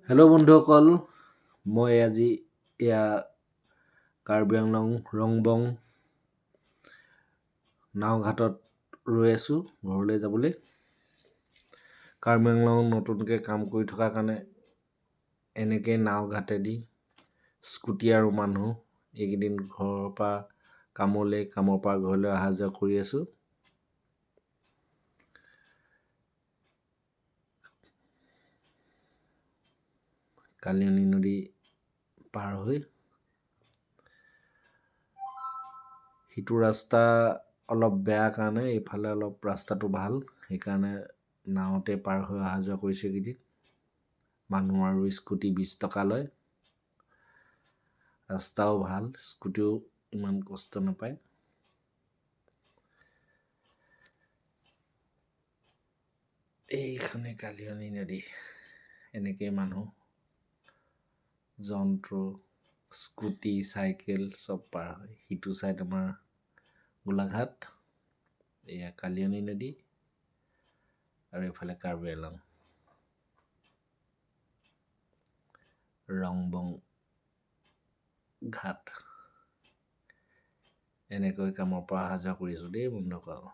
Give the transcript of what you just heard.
Hello' বন্ধুসকল, মই আজি এয়া কাৰ্বি আংলং ৰংবং নাওঘাটত ৰৈ আছোঁ ঘৰলৈ যাবলৈ। কাৰ্বি আংলং নতুনকৈ কাম কৰি থকাৰ কাৰণে এনেকৈ নাওঘাটেদি স্কুটি আৰু মানুহ এইকেইদিন ঘৰৰ পৰা কামলৈ, কামৰ পৰা ঘৰলৈ অহা যোৱা কৰি আছোঁ। কালিয়নী নদী পাৰ হৈ সিটো ৰাস্তা অলপ বেয়া কাৰণে এইফালে অলপ ৰাস্তাটো ভাল, সেইকাৰণে নাৱতে পাৰ হৈ অহা যোৱা কৰিছোঁ এইকেইদিন। মানুহ আৰু স্কুটি 20 টকা লয়। ৰাস্তাও ভাল, স্কুটিও ইমান কষ্ট নাপায়। এইখনে কালিয়নী নদী। এনেকৈ মানুহ, যন্ত্ৰ, স্কুটি, চাইকেল চব পাৰ হয়। সিটো চাইড আমাৰ গোলাঘাট, এয়া কালিয়নী নদী আৰু এইফালে কাৰ্বি আংলং ৰংবং ঘাট। এনেকৈ কামৰ পৰা অহা যোৱা কৰি আছোঁ দেই বন্ধুসকল।